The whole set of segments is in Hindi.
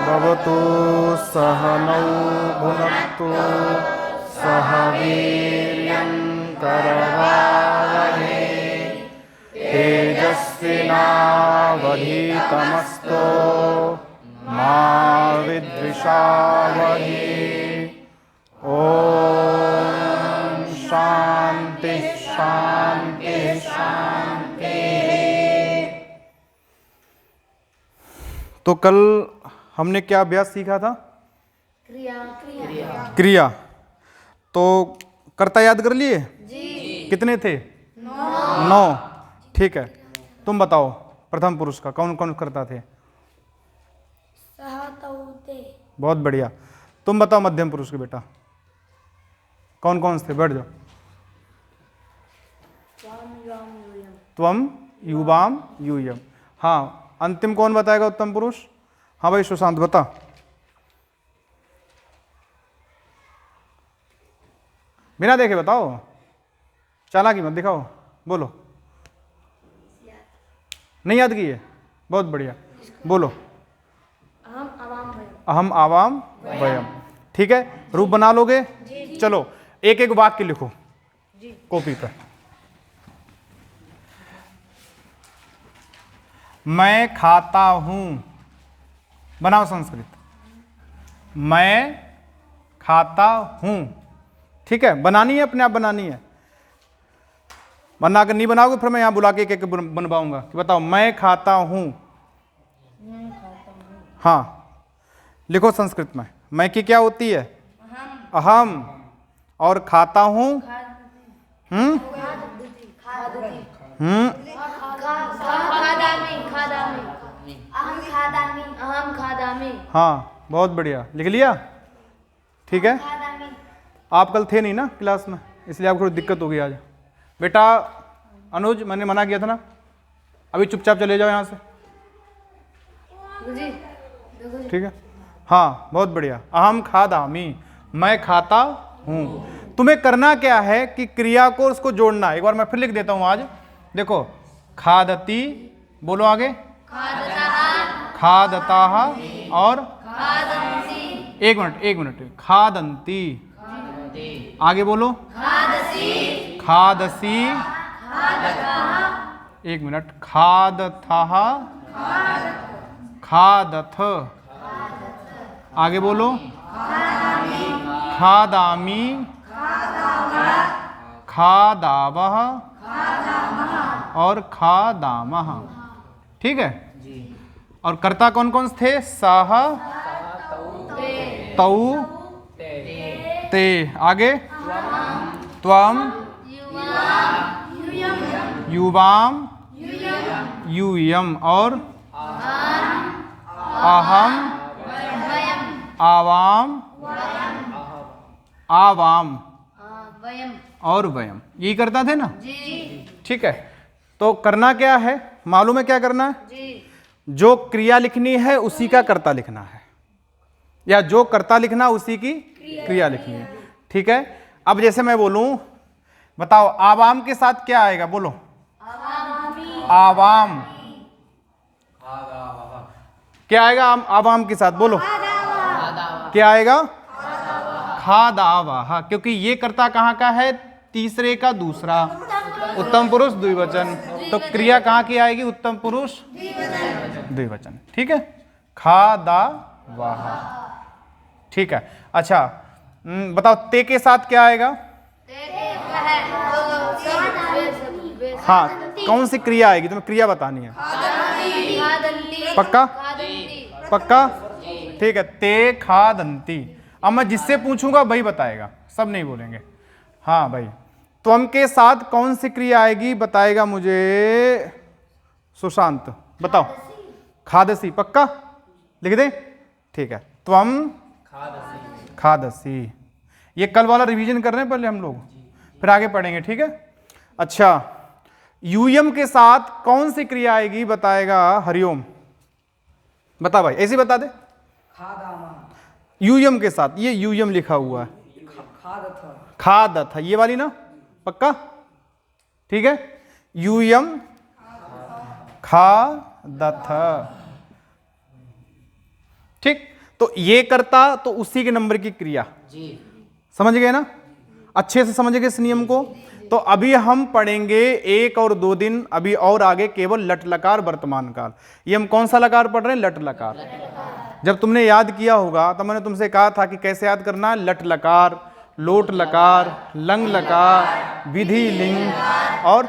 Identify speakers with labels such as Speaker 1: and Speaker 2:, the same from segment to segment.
Speaker 1: भवतु सहनौ भुनक्तु सह वीर्यं करवावहै तेजस्विनावधीतमस्तु मा विद्विषावहै। ओम शांति शांति शांति। तो कल हमने क्या अभ्यास सीखा था? क्रिया। तो कर्ता याद कर लिए? जी। कितने थे? 9। ठीक है, तुम बताओ प्रथम पुरुष का कौन कौन कर्ता थे? बहुत बढ़िया। तुम बताओ मध्यम पुरुष के बेटा कौन कौन से? बैठ जाओ। त्वम युवाम यूयम। हाँ, अंतिम कौन बताएगा? उत्तम पुरुष। हाँ भाई सुशांत बता। बिना देखे बताओ, चालाकी मत दिखाओ, बोलो। नहीं याद की है? बहुत बढ़िया, बोलो। अहम आवाम वयम। ठीक है, रूप बना लोगे? चलो एक एक वाक्य लिखो कॉपी पर। मैं खाता हूं, बनाओ संस्कृत। मैं खाता हूं। ठीक है, बनानी है, अपने आप बनानी है, वरना अगर नहीं बनाओगे फिर मैं यहां बुला के एक बनवाऊंगा कि बताओ मैं खाता हूं। हाँ लिखो संस्कृत में। मैं की क्या होती है? अहम। और खाता हूं? हाँ बहुत बढ़िया, लिख लिया? ठीक है, आप कल थे नहीं ना क्लास में, इसलिए आपको थोड़ी दिक्कत होगी आज। बेटा अनुज, मैंने मना किया था ना, अभी चुपचाप चले जाओ यहाँ से। ठीक है, हाँ बहुत बढ़िया। अहम खादामी, मैं खाता हूँ। तुम्हें करना क्या है कि क्रिया को उसको जोड़ना है। एक बार मैं फिर लिख देता हूँ आज, देखो। खादती, बोलो आगे। खादताः और एक मिनट। खादंती, आगे बोलो। खादसी, एक मिनट। खादथः, खादथ, आगे बोलो। खादामी, खादावः और खादामः। ठीक है, और कर्ता कौन कौन थे? सह, तौ, ते, आगे। त्वम, युवाम, यूयम और अहम, आवाम, आवाम और वयम। यही करता थे ना? ठीक है, तो करना क्या है मालूम है? क्या करना है? जो क्रिया लिखनी है उसी का कर्ता लिखना है, या जो कर्ता लिखना उसी की क्रिया लिखनी है। ठीक है, अब जैसे मैं बोलूं, बताओ आवाम के साथ क्या आएगा? बोलो। आवाम। क्या आएगा आवाम के साथ? बोलो। क्या आएगा? खादावाह, क्योंकि ये कर्ता कहाँ का है? तीसरे का दूसरा, उत्तम पुरुष द्विवचन। तो क्रिया कहाँ की आएगी? उत्तम पुरुष द्विवचन। ठीक है, खादावाह। ठीक है, अच्छा बताओ ते के साथ क्या आएगा? हाँ, कौन सी क्रिया आएगी? तुम्हें क्रिया बतानी है। पक्का? पक्का? ठीक है, ते खादंती। अब मैं जिससे पूछूंगा वही बताएगा, सब नहीं बोलेंगे। हाँ भाई, त्वम के साथ कौन सी क्रिया आएगी बताएगा मुझे सुशांत, बताओ। खादसी। पक्का? लिख दे? ठीक है, त्वम खादसी। ये कल वाला रिवीजन कर रहे हैं पहले हम लोग, फिर आगे पढ़ेंगे। ठीक है, अच्छा यूयम के साथ कौन सी क्रिया आएगी बताएगा हरिओम। बता भाई, ऐसे बता दे। यूयम के साथ, ये यूयम लिखा हुआ है, खाद था ये वाली ना? पक्का? ठीक है, यूयम खादथ। ठीक, तो ये करता तो उसी के नंबर की क्रिया। समझ गए ना, अच्छे से समझ गए इस नियम को। तो अभी हम पढ़ेंगे 1 और 2 दिन अभी और आगे केवल लट लकार वर्तमान काल। ये हम कौन सा लकार पढ़ रहे हैं? लट लकार। जब तुमने याद किया होगा तो मैंने तुमसे कहा था कि कैसे याद करना है, लट लकार, लोट लकार, लंग लकार, विधि लिंग और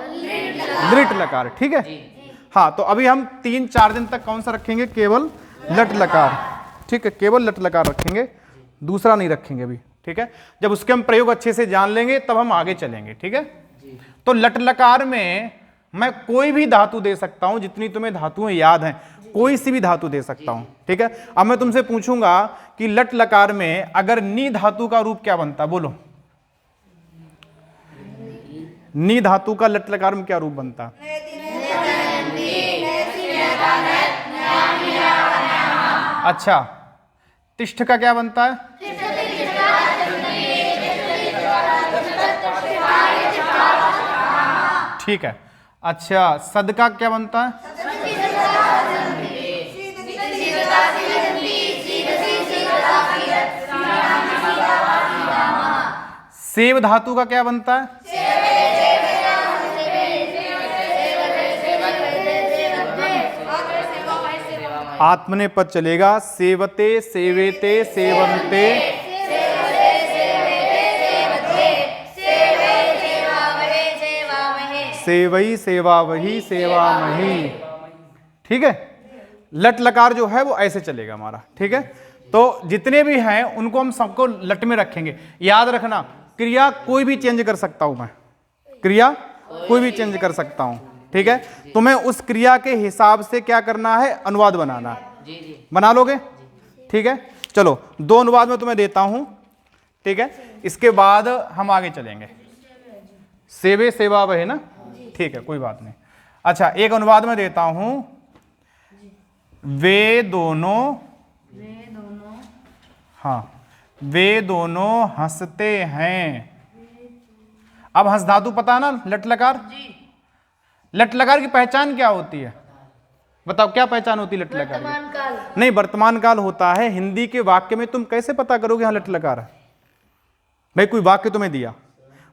Speaker 1: लिट लकार। ठीक है, हाँ। तो अभी हम 3-4 दिन तक कौन सा रखेंगे? केवल लट लकार। ठीक है, केवल लट लकार रखेंगे, दूसरा नहीं रखेंगे अभी। ठीक है, जब उसके हम प्रयोग अच्छे से जान लेंगे तब हम आगे चलेंगे। ठीक है, तो लट लकार में मैं कोई भी धातु दे सकता हूं, जितनी तुम्हें धातुएं याद हैं कोई सी भी धातु दे सकता हूं। ठीक है, अब मैं तुमसे पूछूंगा कि लट लकार में अगर नी धातु का रूप क्या बनता? बोलो, नी धातु का लट लकार में क्या रूप बनता? अच्छा, तिष्ठ का क्या बनता है? ठीक है, अच्छा, सद का क्या बनता है? सेव धातु का क्या बनता है? आत्मनेपद चलेगा। सेवते, सेवेते, सेवन्ते, सेवई, सेवावही, सेवामही। ठीक है, लट लकार जो है वो ऐसे चलेगा हमारा। ठीक है, तो जितने भी हैं उनको हम सबको लट में रखेंगे। याद रखना, क्रिया कोई भी चेंज कर सकता हूं मैं, क्रिया कोई भी चेंज कर सकता हूं। ठीक है, तुम्हें उस क्रिया के हिसाब से क्या करना है? अनुवाद बनाना है। बना लोगे? ठीक है, चलो 2 अनुवाद में तुम्हें देता हूं। ठीक है, इसके बाद हम आगे चलेंगे। सेवे सेवा वह है ना, ठीक है, कोई बात नहीं। अच्छा, एक अनुवाद में देता हूं। वे दोनों, हाँ, वे दोनों हंसते हैं। अब हंस धातु पता है ना, लट लकार। लट लकार की पहचान क्या होती है? बताओ, क्या पहचान होती है लट लकार की? नहीं, वर्तमान काल होता है। हिंदी के वाक्य में तुम कैसे पता करोगे यहां लट लकार है? भाई कोई वाक्य तुम्हें दिया,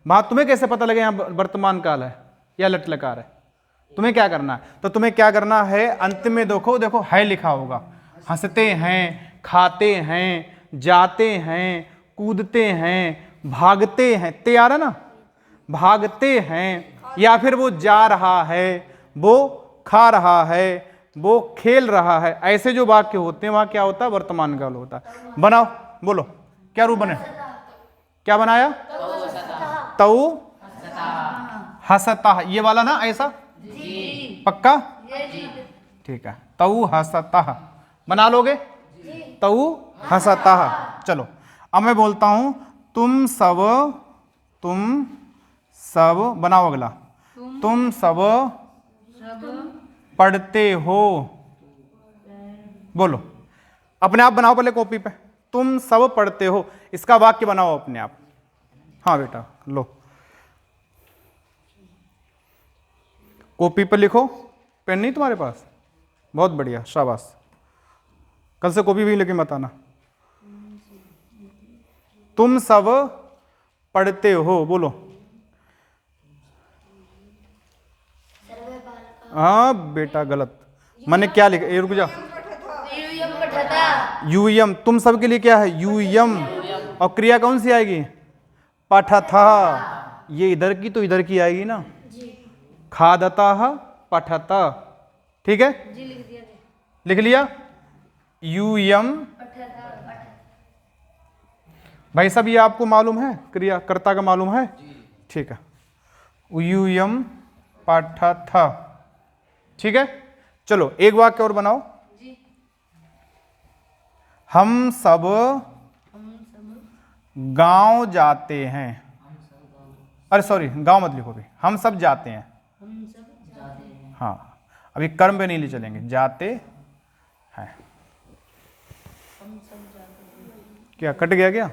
Speaker 1: वहां तुम्हें कैसे पता लगे यहां वर्तमान काल है या लट लकार है? तुम्हें क्या करना है? तो तुम्हें क्या करना है, अंत में देखो, देखो है लिखा होगा। हंसते हैं, खाते हैं, जाते हैं, कूदते हैं, भागते हैं। ते आ रहा ना, भागते हैं, या फिर वो जा रहा है, वो खा रहा है, वो खेल रहा है। ऐसे जो वाक्य होते हैं वहां क्या होता है? वर्तमान काल होता है। बनाओ, बोलो क्या रूप बने? क्या बनाया? तऊ हसता, ये वाला ना, ऐसा पक्का? ठीक है, तऊ हसता बना लोगे? तऊ हसता। चलो अब मैं बोलता हूं, तुम सब बनाओ अगला। तुम सब पढ़ते हो। बोलो, अपने आप बनाओ पहले कॉपी पे। तुम सब पढ़ते हो, इसका वाक्य बनाओ अपने आप। हाँ बेटा, लो कॉपी पर लिखो। पेन नहीं तुम्हारे पास? बहुत बढ़िया, शाबाश। कल से कॉपी भी लेके मत आना। तुम सब पढ़ते हो, बोलो। हाँ बेटा, गलत। मैंने क्या लिखा? ये रुक जा। यूयम, तुम सब के लिए क्या है? यूयम। और क्रिया कौन सी आएगी? पठथा। ये इधर की तो इधर की आएगी ना, खादता पठता। ठीक है, लिख लिया। यूयम। भाई सब ये आपको मालूम है? क्रिया कर्ता का मालूम है? ठीक है, यूयम पठथा। ठीक है, चलो एक वाक्य और बनाओ। हम सब गांव जाते हैं। अरे सॉरी, गांव मत लिखो भी, हम सब जाते हैं। हाँ, अभी कर्म पे नहीं ले चलेंगे, जाते हैं। क्या कट गया क्या?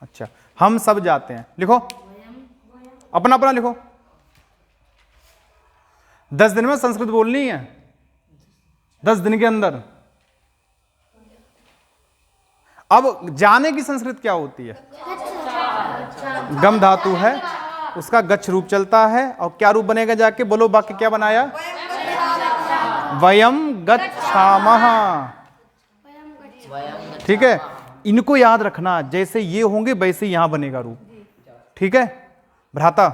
Speaker 1: अच्छा, हम सब जाते हैं, लिखो अपना अपना लिखो। 10 दिन में संस्कृत बोलनी है, 10 दिन के अंदर। अब जाने की संस्कृत क्या होती है? गम धातु है, उसका गच्छ रूप चलता है, और क्या रूप बनेगा जाके? बोलो वाक्य क्या बनाया? वयम गच्छामः। ठीक है, इनको याद रखना, जैसे ये होंगे वैसे यहां बनेगा रूप। ठीक है भ्राता,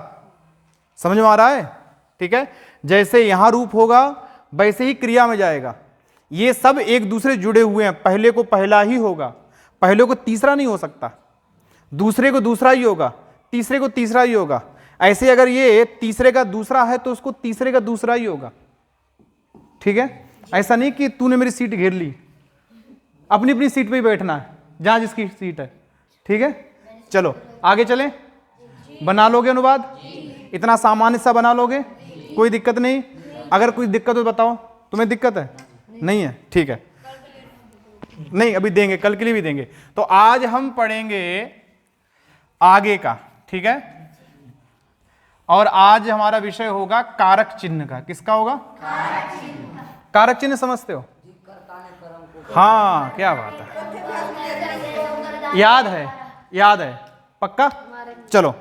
Speaker 1: समझ में आ रहा है? ठीक है, जैसे यहां रूप होगा वैसे ही क्रिया में जाएगा। ये सब एक दूसरे जुड़े हुए हैं, पहले को पहला ही होगा, पहले को तीसरा नहीं हो सकता, दूसरे को दूसरा ही होगा, तीसरे को तीसरा ही होगा। ऐसे अगर ये तीसरे का दूसरा है तो उसको तीसरे का दूसरा ही होगा। ठीक है, ऐसा नहीं कि तूने मेरी सीट घेर ली, अपनी अपनी सीट पे ही बैठना है जहां जिसकी सीट है। ठीक है, चलो आगे चलें। बना लोगे अनुवाद? इतना सामान्य सा बना लोगे, कोई दिक्कत नहीं? अगर कोई दिक्कत हो तो बताओ। तुम्हें दिक्कत है? नहीं है? ठीक है, नहीं अभी देंगे, कल के लिए भी देंगे। तो आज हम पढ़ेंगे आगे का। ठीक है, और आज हमारा विषय होगा कारक चिन्ह का। किसका होगा? कारक चिन्ह समझते हो? हाँ, क्या बात है, याद है, याद है पक्का? चलो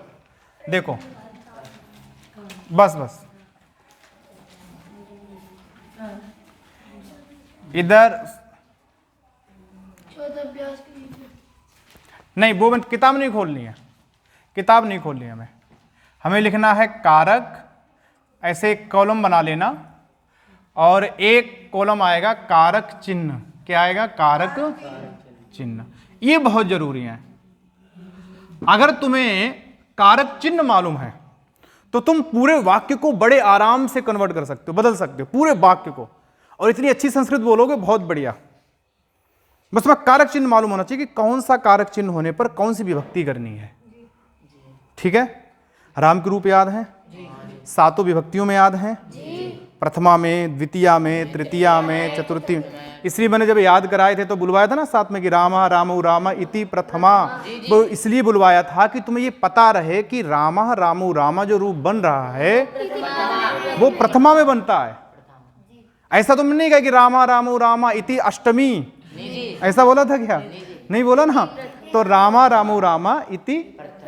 Speaker 1: देखो, बस बस इधर नहीं, वो किताब नहीं खोलनी है, किताब नहीं खोलनी है हमें। हमें लिखना है कारक, ऐसे एक कॉलम बना लेना, और एक कॉलम आएगा कारक चिन्ह। क्या आएगा? कारक चिन्ह। ये बहुत जरूरी है। अगर तुम्हें कारक चिन्ह मालूम है तो तुम पूरे वाक्य को बड़े आराम से कन्वर्ट कर सकते हो, बदल सकते हो पूरे वाक्य को, और इतनी अच्छी संस्कृत बोलोगे, बहुत बढ़िया। बस तुम्हें कारक चिन्ह मालूम होना चाहिए कि कौन सा कारक चिन्ह होने पर कौन सी विभक्ति करनी है। ठीक है, राम के रूप याद है, सातों विभक्तियों में याद है, प्रथमा में, द्वितीया में, तृतीया में, चतुर्थी। इसलिए मैंने जब याद कराए थे तो बुलवाया था ना साथ में कि रामा रामौ रामा इति प्रथमा। वो इसलिए बुलवाया था कि तुम्हें ये पता रहे कि रामा रामौ रामा जो रूप बन रहा है वो प्रथमा में बनता है। ऐसा तुमने नहीं कहा कि रामा रामौ रामा इति अष्टमी, ऐसा बोला था क्या? नहीं बोला ना। तो रामा रामौ रामा इति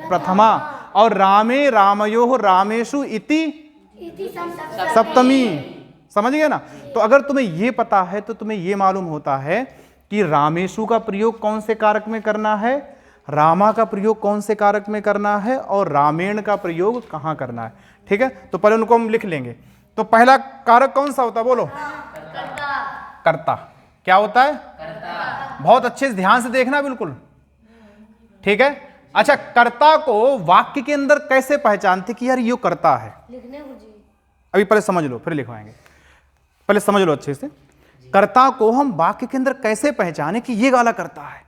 Speaker 1: प्रथमा, और रामे रामयोः रामेषु इति सप्तमी। समझ गए ना? तो अगर तुम्हें ये पता है तो तुम्हें ये मालूम होता है कि रामेषु का प्रयोग कौन से कारक में करना है, रामा का प्रयोग कौन से कारक में करना है, और रामेण का प्रयोग कहां करना है। ठीक है, तो पहले उनको हम लिख लेंगे। तो पहला कारक कौन सा होता है? बोलो। कर्ता। क्या होता है? कर्ता। बहुत अच्छे से ध्यान से देखना बिल्कुल। ठीक है, अच्छा, कर्ता को वाक्य के अंदर कैसे पहचानते कि यार ये कर्ता है? अभी पहले समझ लो, फिर लिखवाएंगे। पहले समझ लो अच्छे से, कर्ता को हम वाक्य के अंदर कैसे पहचाने कि ये गाला करता है?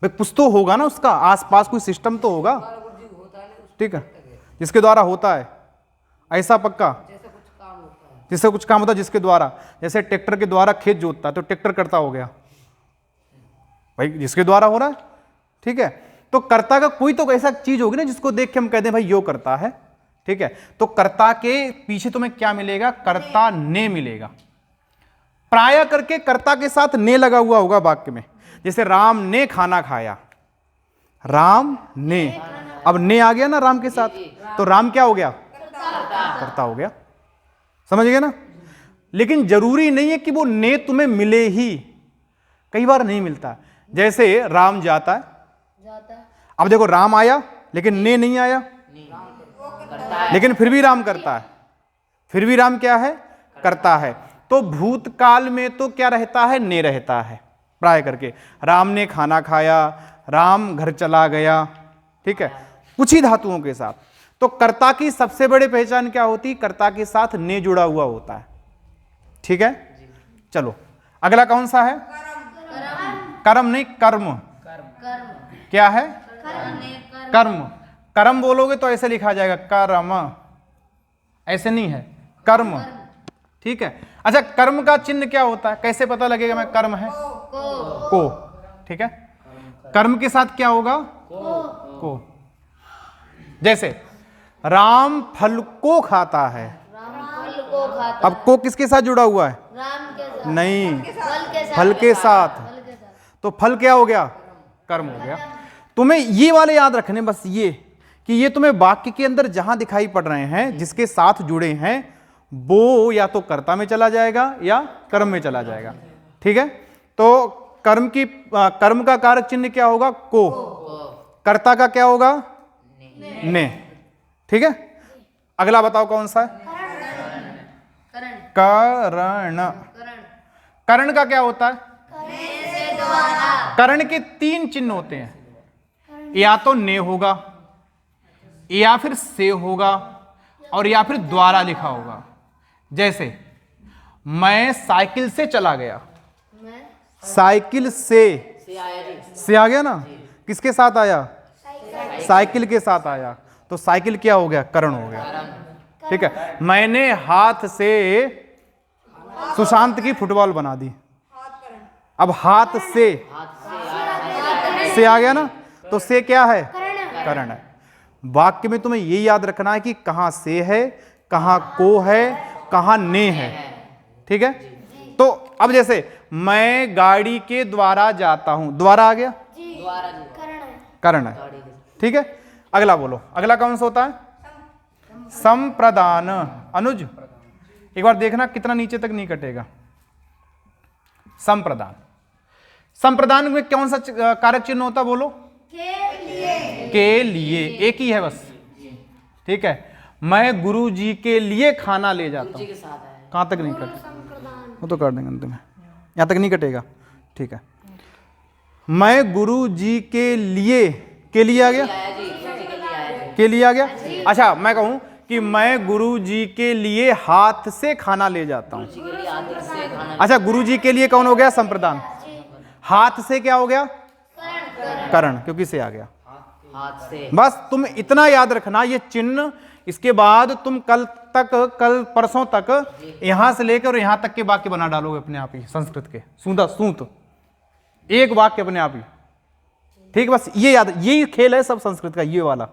Speaker 1: भाई कुछ तो होगा ना, उसका आसपास कोई सिस्टम तो होगा। ठीक है, जिसके द्वारा होता है, ऐसा पक्का जिससे कुछ काम होता है, जिसके द्वारा, जैसे ट्रैक्टर के द्वारा खेत जोतता है तो ट्रैक्टर कर्ता हो गया भाई, जिसके द्वारा हो रहा है। ठीक है, तो कर्ता का कोई तो ऐसा चीज होगी ना जिसको देख के हम कहते हैं भाई यो करता है। ठीक है, तो कर्ता के पीछे तुम्हें क्या मिलेगा? कर्ता ने मिलेगा। प्राय करके कर्ता के साथ ने लगा हुआ होगा वाक्य में। जैसे राम ने खाना खाया, राम ने, अब ने आ गया ना राम के साथ, तो राम क्या हो गया? कर्ता हो गया। समझ गए ना? लेकिन जरूरी नहीं है कि वो ने तुम्हें मिले ही, कई बार नहीं मिलता। जैसे राम जाता है, अब देखो राम आया लेकिन ने नहीं आया, लेकिन फिर भी राम करता है, फिर भी राम क्या है? करता है। तो भूतकाल में तो क्या रहता है? ने रहता है प्राय करके। राम ने खाना खाया, राम घर चला गया। ठीक है, कुछ ही धातुओं के साथ। तो कर्ता की सबसे बड़ी पहचान क्या होती? कर्ता के साथ ने जुड़ा हुआ होता है। ठीक है, चलो अगला कौन सा है? कर्म नहीं, कर्म। क्या है? कर्म। कर्म बोलोगे तो ऐसे लिखा जाएगा कर्म, ऐसे नहीं है, कर्म। ठीक है, अच्छा, कर्म का चिन्ह क्या होता है? कैसे पता लगेगा मैं कर्म है? को। ठीक है, कर्म के साथ क्या होगा? को। जैसे राम फल को खाता है, अब को किसके साथ जुड़ा हुआ है?
Speaker 2: राम के साथ,
Speaker 1: नहीं,
Speaker 2: फल के साथ,
Speaker 1: फल के साथ। तो फल क्या हो गया? कर्म हो गया। तुम्हें ये वाले याद रखने, बस ये कि ये तुम्हें वाक्य के अंदर जहां दिखाई पड़ रहे हैं जिसके साथ जुड़े हैं वो या तो कर्ता में चला जाएगा या कर्म में चला जाएगा। ठीक है, तो कर्म का कारक चिन्ह क्या होगा? को। कर्ता का क्या होगा? ने। ठीक है, अगला बताओ कौन सा है? करण। करण का क्या होता है? करण के 3 चिन्ह होते हैं, या तो ने होगा, या फिर से होगा, और या फिर द्वारा लिखा होगा। जैसे मैं साइकिल से चला गया, साइकिल से आ गया ना, किसके साथ आया? साइकिल के साथ आया, तो साइकिल क्या हो गया? करण हो गया। ठीक है, मैंने हाथ से सुशांत की फुटबॉल बना दी, अब हाथ से आ गया ना, तो से क्या है? करण है। वाक्य में तुम्हें ये याद रखना है कि कहां से है, कहां को है, कहां ने है। ठीक है, तो अब जैसे मैं गाड़ी के द्वारा जाता हूं, द्वारा आ गया, करण है। ठीक है, अगला बोलो, अगला कौन सा होता है? संप्रदान। अनुज एक बार देखना कितना नीचे तक नहीं कटेगा। संप्रदान, संप्रदान में कौन सा कारक चिन्ह होता? बोलो। के लिए, एक ही है बस। ठीक है, मैं गुरु जी के लिए खाना ले जाता हूं, कहां तक नहीं कटेगा? वो तो कर देंगे अंत में, यहां तक नहीं कटेगा। ठीक है, मैं गुरु जी के लिए आ गया, के लिए आ गया। अच्छा, मैं कहूं कि मैं गुरु जी के लिए हाथ से खाना ले जाता हूं। अच्छा, गुरु जी के लिए कौन हो गया? संप्रदान। हाथ से क्या हो गया? करण, क्योंकि से आ गया। बस तुम इतना याद रखना ये चिन्ह। इसके बाद तुम कल परसों तक यहां से लेकर यहां तक के वाक्य बना डालोगे अपने आप ही, संस्कृत के सूत एक वाक्य अपने आप ही। ठीक, बस ये याद, यही खेल है सब संस्कृत का, ये वाला।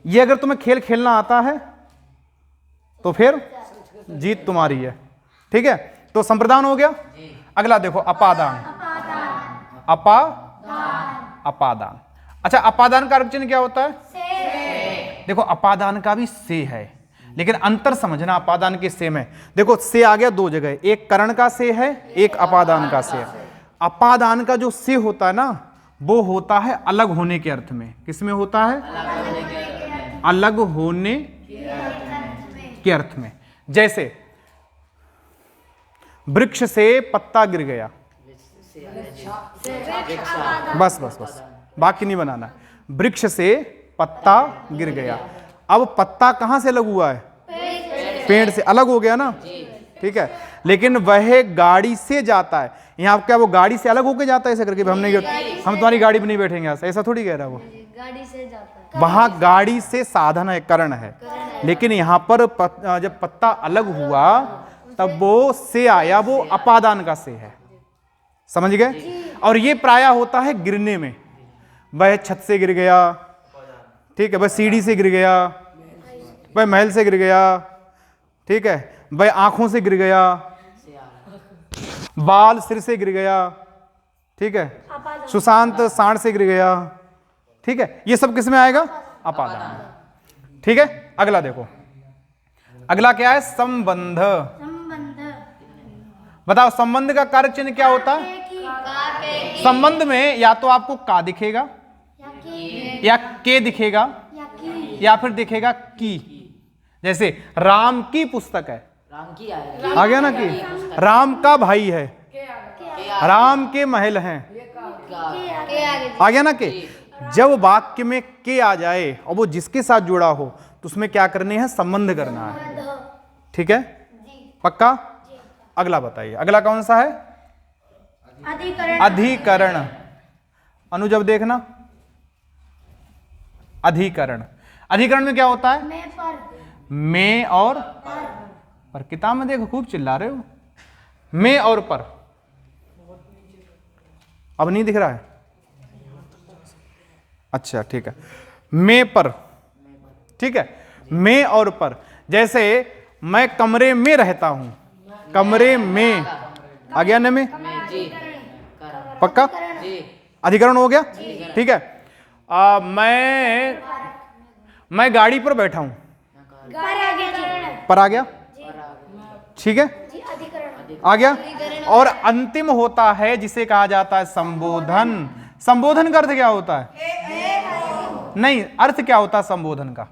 Speaker 1: ये अगर तुम्हें खेल खेलना आता है तो फिर जीत तुम्हारी है। ठीक है, तो संप्रदान हो गया। अगला देखो, अपादान। अपादान। अच्छा, अपादान कारक चिन्ह क्या होता है? से। देखो, अपादान का भी से है, लेकिन अंतर समझना अपादान के से में। देखो, से आ गया 2 जगह, एक करण का से है, एक अपादान का से है। अपादान का जो से होता है ना, वो होता है अलग होने के अर्थ में। किस में होता है? अलग होने के अर्थ में। जैसे वृक्ष से पत्ता गिर गया, बस बस बस, वाक्य नहीं बनाना। वृक्ष से पत्ता गिर गया, अब पत्ता कहां से अलग हुआ है? पेड़ से अलग हो गया ना। ठीक है, लेकिन वह गाड़ी से जाता है, यहाँ क्या वो गाड़ी से अलग होके जाता है ऐसा करके? हम तुम्हारी गाड़ी में नहीं बैठेंगे, ऐसा थोड़ी कह रहा है वो।
Speaker 2: गाड़ी से जाता है,
Speaker 1: वहां गाड़ी से साधन है, करण है, लेकिन यहां पर जब पत्ता अलग हुआ तब वो से आया, वो अपादान का से है। समझ गए? और ये प्रायः होता है गिरने में। वह छत से गिर गया, ठीक है, वह सीढ़ी से गिर गया, वह महल से गिर गया, ठीक है, वह आंखों से गिर गया, बाल सिर से गिर गया, ठीक है, सुशांत सांड से गिर गया। ठीक है, ये सब किस में आएगा? अपादान। ठीक है, अगला देखो, अगला क्या है? संबंध। बताओ, संबंध का कारक चिन्ह क्या होता है? संबंध में या तो आपको का दिखेगा, या के दिखेगा, या फिर दिखेगा की। जैसे राम की पुस्तक है, आ गया ना कि राम का भाई है, राम के महल हैं, आ गया ना कि जब वाक्य में के आ जाए और वो जिसके साथ जुड़ा हो तो उसमें क्या करने हैं? संबंध करना है। ठीक है, पक्का? अगला बताइए, अगला कौन सा है? अधिकरण। अनु जब देखना, अधिकरण। अधिकरण में क्या होता है? में और पर। किताब में देखो खूब चिल्ला रहे हो, में और पर। अब नहीं दिख रहा है? अच्छा, ठीक है, में पर। ठीक है, में और पर। जैसे मैं कमरे में रहता हूं, कमरे में आ गया न में,
Speaker 3: जी
Speaker 1: पक्का
Speaker 3: जी
Speaker 1: अधिकरण हो गया। ठीक है, मैं गाड़ी पर बैठा हूं, पर आ गया। ठीक है, आ गया। और अंतिम होता है जिसे कहा जाता है संबोधन। संबोधन का अर्थ क्या होता है? नहीं, अर्थ क्या होता है संबोधन का?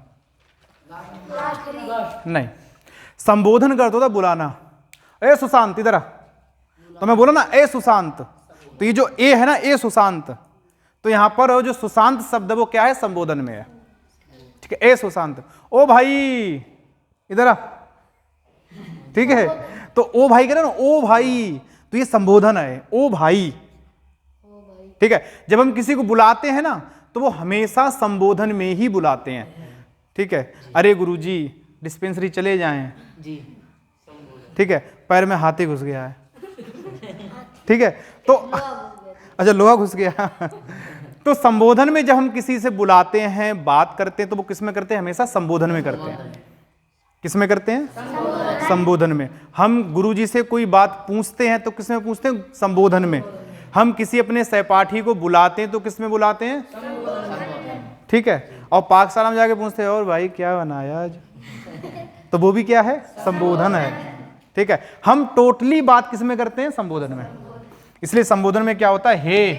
Speaker 1: नहीं, संबोधन का अर्थ होता है बुलाना। ए सुशांत इधर आ। तो मैं बोला ना ए सुशांत, तो ये जो ए है ना, ए सुशांत, तो यहां पर जो सुशांत शब्द है वो क्या है? संबोधन में है। ठीक है, ए सुशांत, ओ भाई इधर आ। ठीक है, तो ओ भाई कह रहे ना, ओ भाई, तो ये संबोधन है, ओ भाई। ठीक है, जब हम किसी को बुलाते हैं ना तो वो हमेशा संबोधन में ही बुलाते हैं। ठीक है, अरे गुरुजी डिस्पेंसरी चले जाएं।
Speaker 3: जी
Speaker 1: ठीक है, पैर में हाथी घुस गया है। ठीक है, तो अच्छा लोहा घुस गया। तो संबोधन में जब हम किसी से बुलाते हैं, बात करते हैं, तो वो किस में करते हैं? हमेशा संबोधन में करते हैं। किस में करते हैं? संबोधन में। हम गुरुजी से कोई बात पूछते हैं तो किस में पूछते हैं? संबोधन में। हम किसी अपने सहपाठी को बुलाते हैं तो किस में बुलाते हैं? ठीक है, और पाकशाला में जाके पूछते हैं और भाई क्या बनाया आज, तो वो भी क्या है? संबोधन है। ठीक है, हम टोटली बात किस में करते हैं? संबोधन में। इसलिए संबोधन में क्या होता है? हे,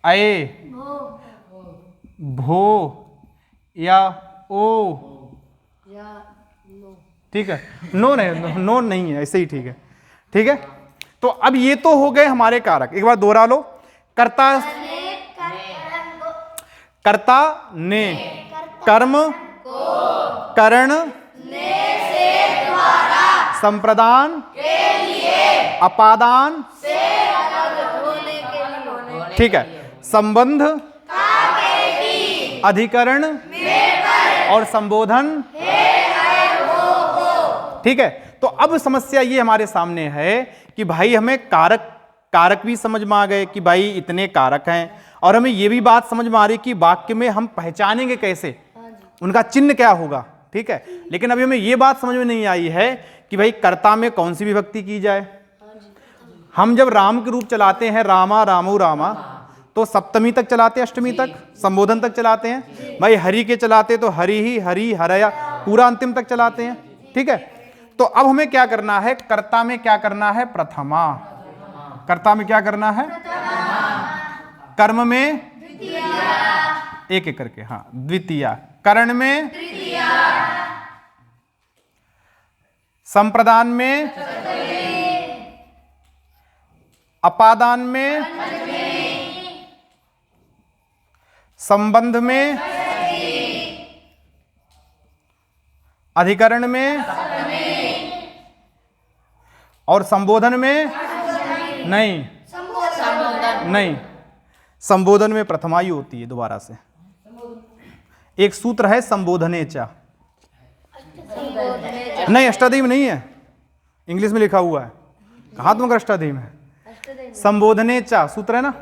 Speaker 1: अये, भो या ओ। ठीक है, नो नहीं, नो नहीं है, ऐसे ही ठीक है। ठीक है, तो अब ये तो हो गए हमारे कारक। एक बार दोहरा लो। कर्ता, कर्ता ने, कर्म, करण, संप्रदान, अपादान, ठीक है, संबंध, अधिकरण और संबोधन। ठीक है, तो अब समस्या ये हमारे सामने है कि भाई हमें कारक भी समझ में आ गए कि भाई इतने कारक हैं, और हमें ये भी बात समझ में आ रही कि वाक्य में हम पहचानेंगे कैसे, उनका चिन्ह क्या होगा। ठीक है, लेकिन अभी हमें ये बात समझ में नहीं आई है कि भाई कर्ता में कौन सी विभक्ति की जाए। हम जब राम के रूप चलाते हैं, रामा रामू रामा, तो सप्तमी तक चलाते हैं, अष्टमी तक, संबोधन तक चलाते हैं। भाई हरि के चलाते तो हरि ही, हरि, हरया, पूरा अंतिम तक चलाते हैं। ठीक है, तो अब हमें क्या करना है? कर्ता में क्या करना है? प्रथमा। कर्ता में क्या करना है? कर्म में एक एक करके, हाँ, द्वितीया। करण में, संप्रदान में, अपादान में, संबंध में, अधिकरण में, और संबोधन में नहीं, नहीं, संबोधन में प्रथमा ही होती है। दोबारा से एक सूत्र है संबोधनेचा, नहीं अष्टाध्यायी में नहीं है, इंग्लिश में लिखा हुआ है। कहाँ तुमका अष्टाध्यायी में? संबोधनेचा सूत्र है ना,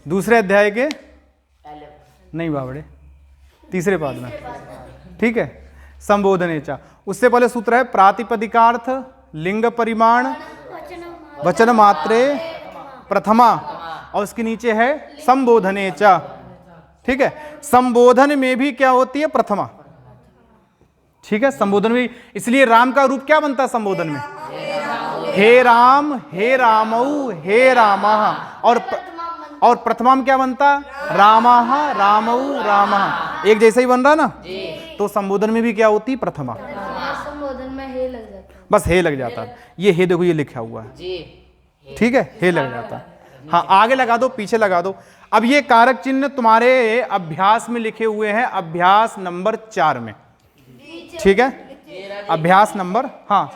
Speaker 1: दूसरे अध्याय के, नहीं बाबड़े, तीसरे पाद में। ठीक है, संबोधनेचा। उससे पहले सूत्र है प्रातिपदिकार्थ, लिंग परिमाण, वचन मात्रे, प्रथमा, और उसके नीचे है संबोधनेचा। ठीक है, संबोधन में भी क्या होती है? प्रथमा। ठीक है, संबोधन में, इसलिए राम का रूप क्या बनता है संबोधन में? हे राम, हे रामऊ, हे रामः। और प्रथमा में क्या बनता? रामः, रामऊ, रामः। एक जैसा ही बन रहा ना। तो संबोधन में भी क्या होती? प्रथमा।
Speaker 2: संबोधन में हे लग जाता है,
Speaker 1: बस हे लग जाता है। ये हे देखो, ये लिखा हुआ है। ठीक है, हे लग जाता है। हाँ, आगे लगा दो, पीछे लगा दो। अब ये कारक चिन्ह तुम्हारे अभ्यास में लिखे हुए हैं, अभ्यास नंबर 4 में। ठीक है, अभ्यास नंबर, हाँ,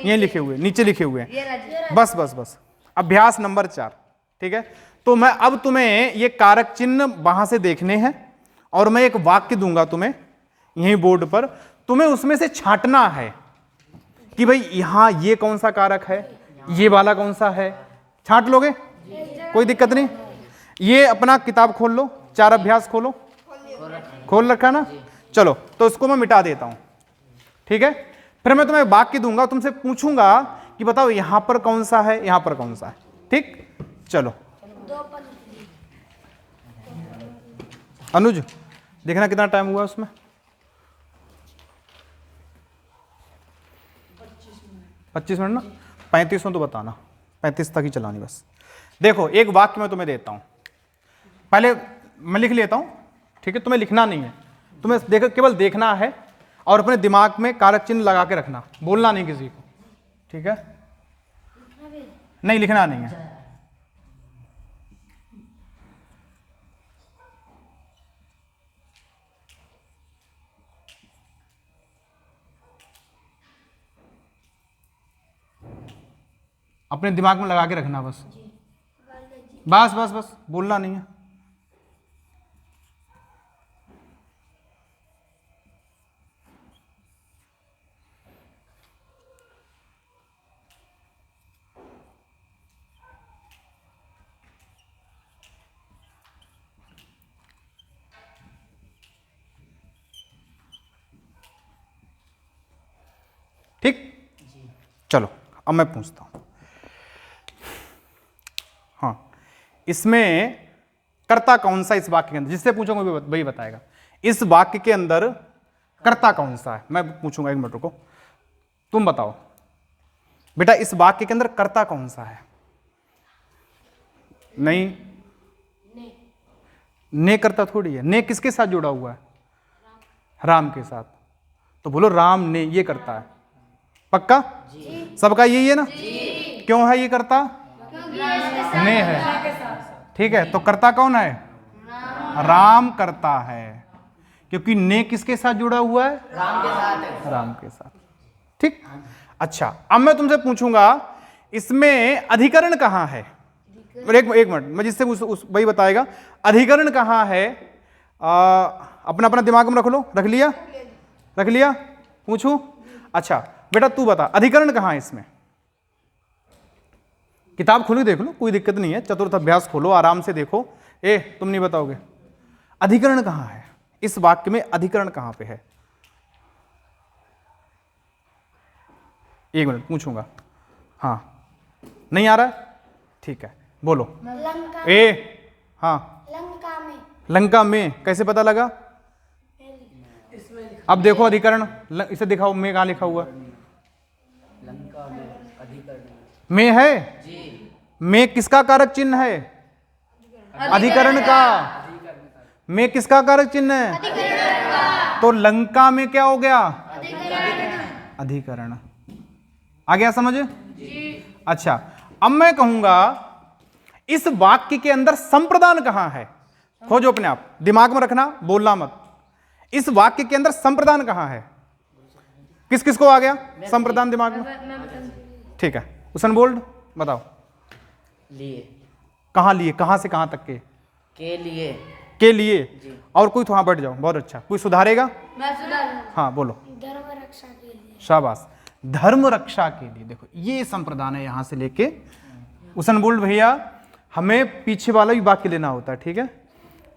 Speaker 1: ये लिखे हुए, नीचे लिखे हुए हैं। बस बस बस, अभ्यास नंबर 4। ठीक है, तो मैं अब तुम्हें ये कारक चिन्ह वहां से देखने हैं, और मैं एक वाक्य दूंगा तुम्हें यहीं बोर्ड पर, तुम्हें उसमें से छांटना है कि भाई यहां ये कौन सा कारक है, ये वाला कौन सा है। छांट लोगे, कोई दिक्कत नहीं। ये अपना किताब खोल लो, 4 अभ्यास खोलो, खोल रखा ना। चलो, तो इसको मैं मिटा देता हूं। ठीक है। फिर मैं तुम्हें वाक्य दूंगा, तुमसे पूछूंगा कि बताओ यहां पर कौन सा है, यहां पर कौन सा है। ठीक, चलो अनुज देखना कितना टाइम हुआ उसमें। 25 मिनट ना, 35 में तो बताना, 35 तक ही चलानी बस। देखो एक वाक्य मैं तुम्हें देता हूं, पहले मैं लिख लेता हूं, ठीक है। तुम्हें लिखना नहीं है, तुम्हें केवल देखना है और अपने दिमाग में कारक चिन्ह लगा के रखना, बोलना नहीं किसी को, ठीक है। नहीं लिखना नहीं है। अपने दिमाग में लगा के रखना बस, बस बस बस, बोलना नहीं है। ठीक, चलो अब मैं पूछता हूं। हाँ, इसमें कर्ता कौन सा इस वाक्य के अंदर, जिससे पूछूंगा वही बताएगा। इस वाक्य के अंदर कर्ता कौन सा है, मैं पूछूंगा, एक मिनट रुको, तुम बताओ बेटा इस वाक्य के अंदर कर्ता कौन सा है। नहीं, ने कर्ता थोड़ी है, ने किसके साथ जुड़ा हुआ है, राम के साथ, तो बोलो राम ने ये करता है, पक्का सबका यही है ना। क्यों है ये कर्ता, ने है, ठीक है। तो कर्ता कौन है, राम करता है, क्योंकि ने किसके साथ जुड़ा हुआ है, राम के साथ, राम के साथ, ठीक। अच्छा अब मैं तुमसे पूछूंगा इसमें अधिकरण कहां है। एक मिनट, मैं जिससे वही बताएगा अधिकरण कहां है। अपना अपना दिमाग में रख लो, रख लिया, पूछूं। अच्छा बेटा तू बता अधिकरण कहां है इसमें। किताब खोलो, देख लो, कोई दिक्कत नहीं है, चतुर्थ अभ्यास खोलो, आराम से देखो। तुम नहीं बताओगे अधिकरण कहां है इस वाक्य में, अधिकरण कहां पे है। एक मिनट पूछूंगा, हाँ नहीं आ रहा है, ठीक है बोलो। हाँ लंका में कैसे पता लगा। अब देखो अधिकरण, इसे दिखाओ, में कहां लिखा हुआ, लंका में अधिकरण में है जी। में किसका कारक चिन्ह है, अधिकरण का। में किसका कारक चिन्ह है, तो लंका में क्या हो गया, अधिकरण। आ गया समझ जी। अच्छा अब मैं कहूंगा इस वाक्य के अंदर संप्रदान कहां है। खोजो अपने आप, दिमाग में रखना, बोलना मत। इस वाक्य के अंदर संप्रदान कहां है, किस किस को आ गया संप्रदान दिमाग में, ठीक है। उसन बोल्ड बताओ,
Speaker 3: लिए,
Speaker 1: कहां लिए, कहां से कहां तक के लिए जी। और कोई, तो हाँ बैठ जाओ, बहुत अच्छा, कोई सुधारेगा,
Speaker 2: मैं सुधारूंगा।
Speaker 1: हाँ बोलो,
Speaker 2: धर्म रक्षा के लिए,
Speaker 1: शाबाश, धर्म रक्षा के लिए। देखो ये संप्रदान है, यहां से लेके उसन बोल्ड भैया, हमें पीछे वाला भी वाक्य लेना होता है, ठीक है।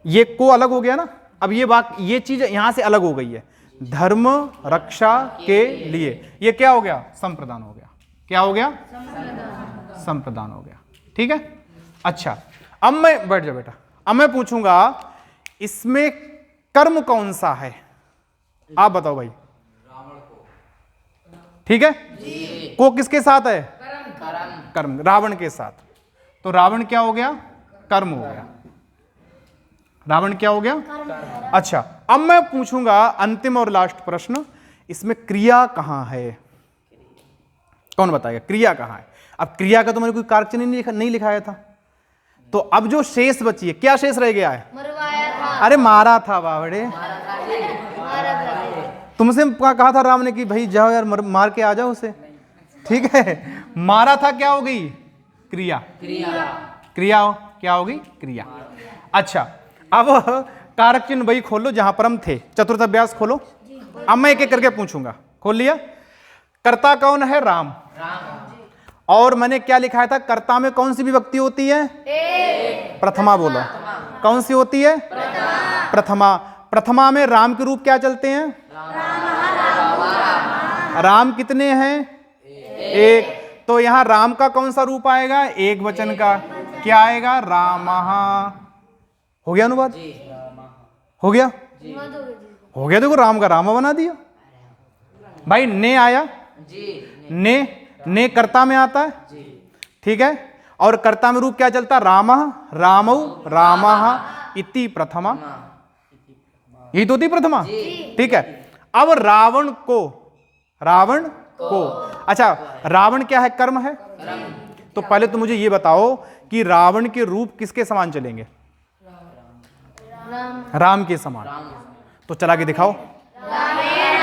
Speaker 1: ये को अलग हो गया ना, अब ये वाक्य, ये चीज यहां से अलग हो गई है, धर्म रक्षा के लिए, ये क्या हो गया, संप्रदान हो गया। क्या हो गया, संप्रदान हो गया, ठीक है। अच्छा अब मैं, बैठ जाओ बेटा, अब मैं पूछूंगा इसमें कर्म कौन सा है, आप बताओ भाई। ठीक है जी। को किसके साथ है, कर्म, रावण के साथ, तो रावण क्या हो गया, कर्म हो गया, रावण क्या हो गया, अच्छा अब मैं पूछूंगा अंतिम और लास्ट प्रश्न, इसमें क्रिया कहां है, कौन बताएगा क्रिया कहां है। अब क्रिया का तो मैंने कोई कारक चिन्ह नहीं लिखाया था, तो अब जो शेष बची है, क्या शेष रह गया है,
Speaker 2: मरवाया था,
Speaker 1: अरे मारा था बावड़े, तुमसे कहा था राम ने कि भाई जाओ यार मार के आ जाओ उसे, ठीक है। मारा था, क्या हो गई, क्रिया, क्रिया क्या होगी, क्रिया। अच्छा अब कारक चिन्ह वही खोल लो जहां पर हम थे, चतुर्थ अभ्यास खोलो। अब मैं एक एक करके पूछूंगा, खोल लिया। कर्ता कौन है, राम, और मैंने क्या लिखाया था, कर्ता में कौन सी विभक्ति होती है, प्रथमा बोलो, कौन सी होती है, प्रथमा। प्रथमा में राम के रूप क्या चलते हैं, राम कितने हैं? एक। तो यहां राम का कौन सा रूप आएगा? एक वचन का। क्या आएगा? रामः। हो गया अनुवाद? हो गया? हो गया। देखो राम का रामा बना दिया भाई। ने आया, ने कर्ता में आता है, ठीक है। और कर्ता में रूप क्या चलता? रामः, रामौ, रामः इति प्रथमा। यही तो थी प्रथमा, ठीक है। अब रावण को, अच्छा रावण क्या है? कर्म है। तो पहले तो मुझे ये बताओ कि रावण के रूप किसके समान चलेंगे? राम के समान। तो चला के दिखाओ।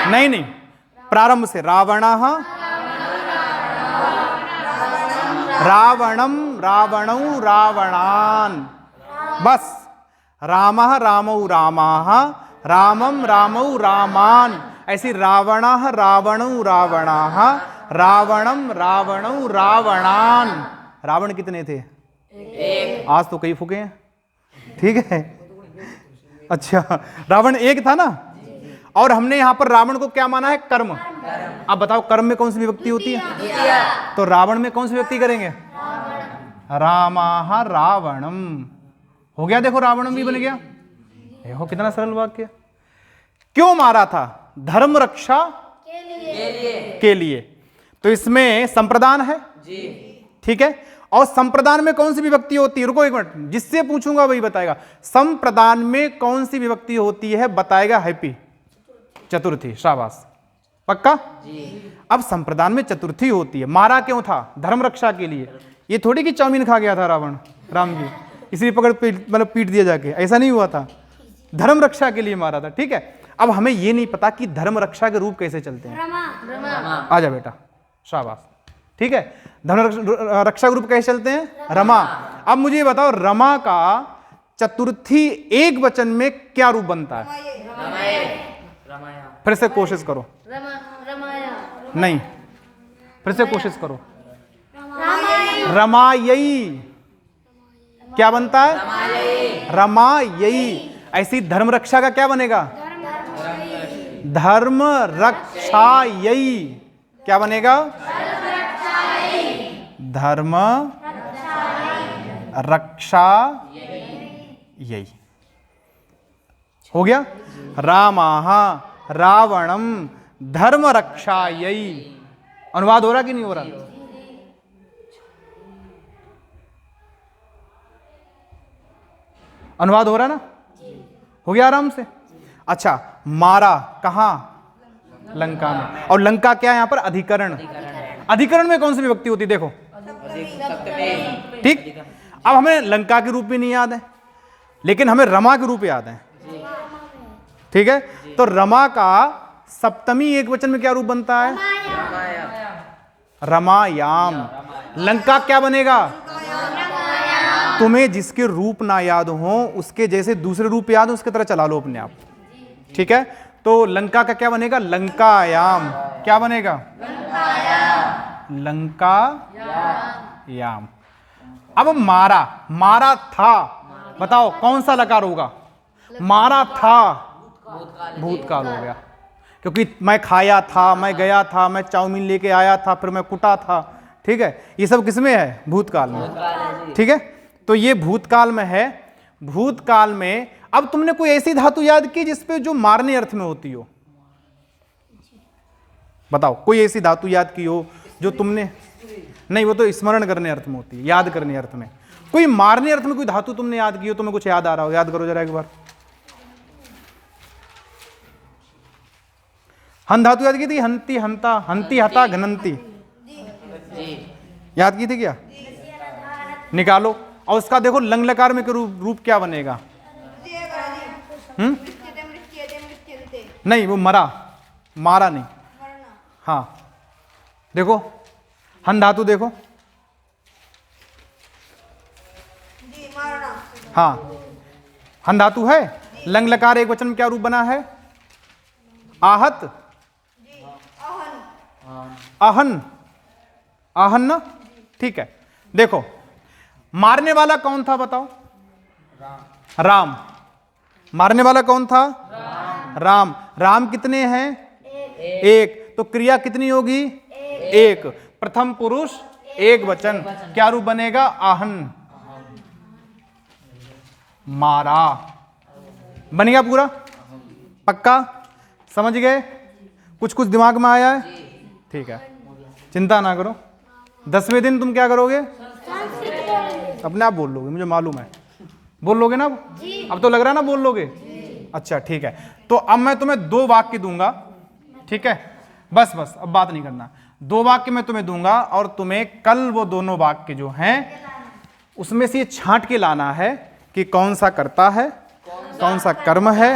Speaker 1: नहीं, प्रारंभ से। रावणः, रावणम, रावणौ, रावणान। बस। रामः, रामौ, रामाः, रामम, रामौ, रामान। ऐसी रावणः, रावणौ, रावणाः, रावणम, रावणौ, रावणान। रावण कितने थे? आज तो कई फूके हैं, ठीक है। अच्छा, रावण एक था ना। और हमने यहां पर रावण को क्या माना है? कर्म। अब बताओ कर्म में कौन सी विभक्ति होती है? तो रावण में कौन सी विभक्ति करेंगे? रामाः रावणम। हो गया। देखो रावणम भी बन गया। देखो कितना सरल वाक्य। क्यों मारा था? धर्म रक्षा के लिए। तो इसमें संप्रदान है, ठीक है। और संप्रदान में कौन सी विभक्ति होती है? रुको एक मिनट, जिससे पूछूंगा वही बताएगा। संप्रदान में कौन सी विभक्ति होती है बताएगा हैप्पी। चतुर्थी। शाबाश, पक्का। अब संप्रदान में चतुर्थी होती है। मारा क्यों था? धर्म रक्षा के लिए। ये थोड़ी कि चाउमीन खा गया था रावण राम जी, इसलिए पकड़ मतलब पीट दिया जाके, ऐसा नहीं हुआ था। धर्म रक्षा के लिए मारा था, ठीक है। अब हमें ये नहीं पता कि धर्म रक्षा के रूप कैसे चलते हैं। आजा बेटा, शाबाश, ठीक है। धर्म रक्षा के रूप कैसे चलते हैं? रमा। अब मुझे बताओ रमा का चतुर्थी एक वचन में क्या रूप बनता है? फिर से कोशिश करो। नहीं, फिर से कोशिश करो। रमायई। क्या बनता है? रमायई। ऐसी धर्म रक्षा का क्या बनेगा? धर्म रक्षायई। क्या बनेगा? धर्म रक्षा यही। हो गया। रामाः रावणम धर्म रक्षायई। अनुवाद हो रहा कि नहीं हो रहा? अनुवाद हो रहा ना? हो गया आराम से। अच्छा, मारा कहां? लंका में। और लंका क्या है यहां पर? अधिकरण। अधिकरण में कौन सी विभक्ति होती? देखो, ठीक। अब हमें लंका के रूप भी नहीं याद है, लेकिन हमें रमा के रूप याद है, ठीक है। तो रमा का सप्तमी एक वचन में क्या रूप बनता है? रमायाम। लंका क्या बनेगा? तुम्हें जिसके रूप ना याद हो उसके जैसे दूसरे रूप याद हो उसकी तरह चला लो अपने आप, ठीक है। तो लंका का क्या बनेगा? लंकायाम। क्या बनेगा? लंकायाम। अब मारा, मारा था, बताओ कौन सा लकार होगा? मारा था, भूतकाल हो गया, क्योंकि मैं खाया था, मैं गया था, मैं चाउमीन लेके आया था, फिर मैं कुटा था, ठीक है। ये सब किसमें है? भूतकाल में, ठीक है। तो ये भूतकाल में है। भूतकाल में अब तुमने कोई ऐसी धातु याद की जिसपे जो मारने अर्थ में होती हो? बताओ, कोई ऐसी धातु याद की हो जो तुमने, नहीं वो तो स्मरण करने अर्थ में होती है, याद करने अर्थ में। कोई मारने अर्थ में कोई धातु तुमने याद की हो, तुम्हें कुछ याद आ रहा हो, याद करो जरा एक बार। हन धातु याद की थी? हंती, हंता, हंती, हता, घनंती, याद की थी क्या? निकालो। और उसका देखो लंग लकार में रूप क्या बनेगा? नहीं, वो मरा, मारा नहीं। हाँ देखो, हन धातु देखो, हाँ हन धातु है। लंग लकार एक वचन में क्या रूप बना है? आहत, आहन, आहन ना, ठीक है। देखो मारने वाला कौन था बताओ? राम। मारने वाला कौन था? राम। राम कितने हैं? एक। तो क्रिया कितनी होगी? एक। प्रथम पुरुष एक वचन, क्या रूप बनेगा? आहन। मारा। बन गया पूरा? पक्का? समझ गए? कुछ कुछ दिमाग में आया है? ठीक है, चिंता ना करो। 10वें दिन तुम क्या करोगे? अपने आप बोल लोगे, मुझे मालूम है। बोल लोगे ना? अब तो लग रहा है ना बोल लोगे। अच्छा ठीक है, तो अब मैं तुम्हें 2 वाक्य दूंगा, ठीक है? बस बस, अब बात नहीं करना। 2 वाक्य मैं तुम्हें दूंगा और तुम्हें कल वो दोनों वाक्य जो हैं उसमें से ये छांट के लाना है कि कौन सा कर्ता है, कौन सा कर्म है,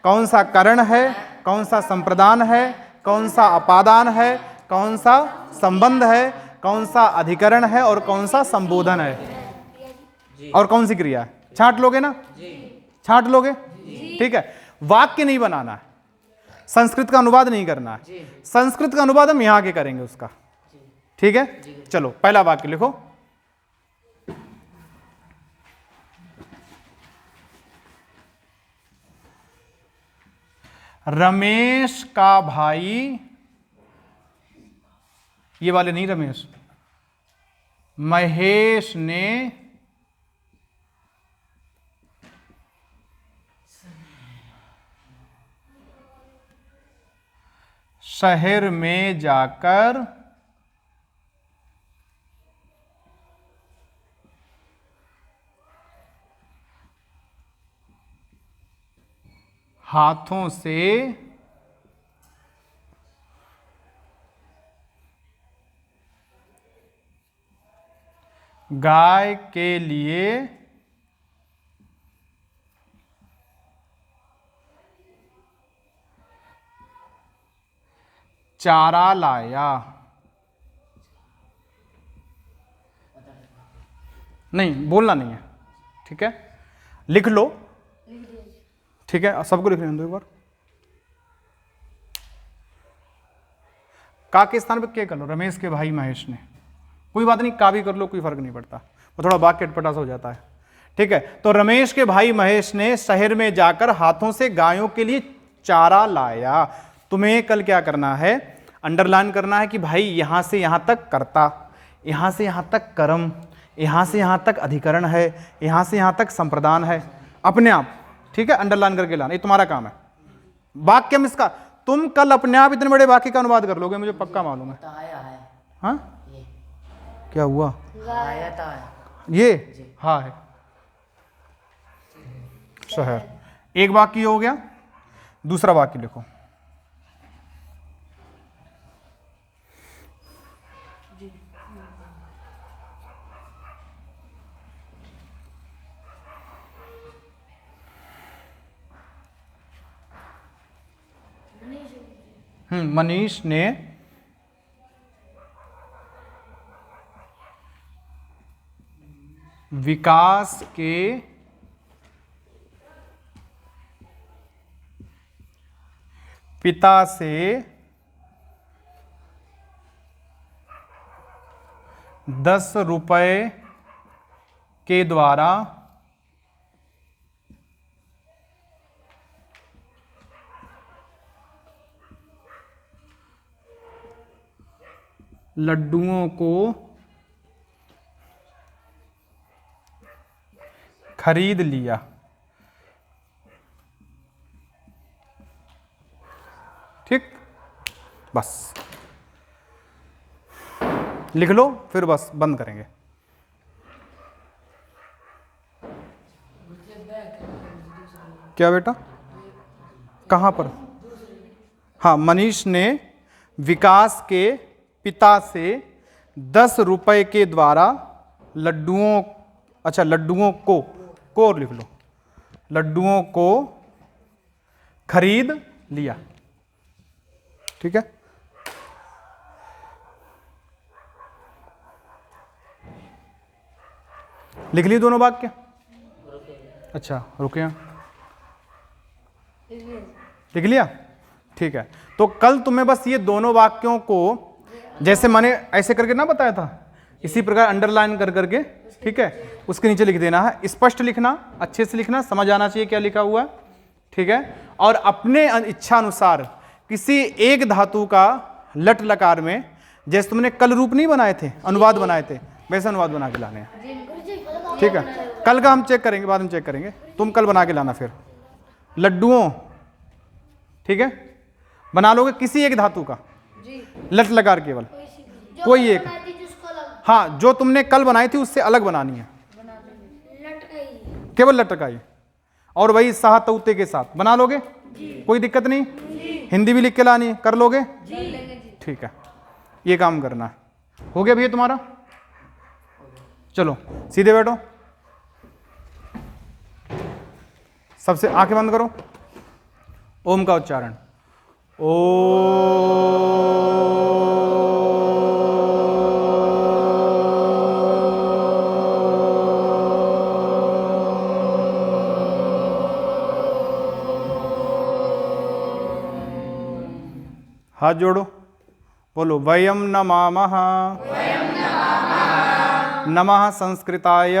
Speaker 1: कौन सा करण है, कौन सा संप्रदान है, कौन सा अपादान है, कौन सा संबंध है, कौन सा अधिकरण है और कौन सा संबोधन है और कौन सी क्रिया है। छांट लोगे ना? छांट लोगे? ठीक है। वाक्य नहीं बनाना है, संस्कृत का अनुवाद नहीं करना है। संस्कृत का अनुवाद हम यहां के करेंगे उसका, ठीक है? चलो पहला वाक्य लिखो। रमेश का भाई, ये वाले नहीं रमेश, महेश ने शहर में जाकर हाथों से गाय के लिए चारा लाया। नहीं बोलना नहीं है, ठीक है? लिख लो, ठीक है? सबको लिख लेने दो एक बार। का के स्थान पे क्या कर लो? रमेश के भाई महेश ने। कोई बात नहीं, का भी कर लो, कोई फर्क नहीं पड़ता, वो थोड़ा वाक्य अटपटा सा हो जाता है, ठीक है? तो रमेश के भाई महेश ने शहर में जाकर हाथों से गायों के लिए चारा लाया। तुम्हें कल क्या करना है? अंडरलाइन करना है कि भाई यहां से यहां तक कर्ता, यहां से यहां तक कर्म, यहां से यहां तक अधिकरण है, यहां से यहां तक संप्रदान है, अपने आप, ठीक है? अंडरलाइन करके लाना, ये तुम्हारा काम है। वाक्य में इसका तुम कल अपने आप इतने बड़े वाक्य का अनुवाद कर लोगे, मुझे पक्का मालूम है। हाँ, क्या हुआ? ये हाँ है शहर। एक वाक्य हो गया। दूसरा वाक्य लिखो। मनीष ने विकास के पिता से 10 रुपए के द्वारा लड्डुओं को खरीद लिया। ठीक, बस लिख लो, फिर बस बंद करेंगे। क्या बेटा? कहाँ पर? हाँ, मनीष ने विकास के पिता से 10 रुपए के द्वारा लड्डुओं, अच्छा लड्डुओं को लिख लो, लड्डुओं को खरीद लिया। ठीक है, लिख लिए दोनों वाक्य? अच्छा रुके, लिख लिया? ठीक है, तो कल तुम्हें बस ये दोनों वाक्यों को जैसे मैंने ऐसे करके ना बताया था, इसी प्रकार अंडरलाइन कर करके, ठीक है, उसके नीचे लिख देना है। स्पष्ट लिखना, अच्छे से लिखना, समझ आना चाहिए क्या लिखा हुआ है। ठीक है, और अपने इच्छा अनुसार किसी एक धातु का लट लकार में जैसे तुमने कल रूप नहीं बनाए थे, अनुवाद बनाए थे, वैसे अनुवाद बना के लाने हैं। ठीक है, कल का हम चेक करेंगे, बाद में चेक करेंगे। तुम कल बना के लाना फिर लड्डुओं। ठीक है, बना लोगे किसी एक धातु का लट लकार, केवल कोई एक। हाँ, जो तुमने कल बनाई थी उससे अलग बनानी है, केवल लटकाई, और वही साह तौते के साथ बना लोगे, कोई दिक्कत नहीं। हिंदी भी लिख के लानी है, कर लोगे? ठीक है, ये काम करना है। हो गया भैया तुम्हारा? चलो सीधे बैठो, सबसे आंखें बंद करो, ओम का उच्चारण। ओ हाथ जोड़ो, बोलो वयम नमामः नमः संस्कृताय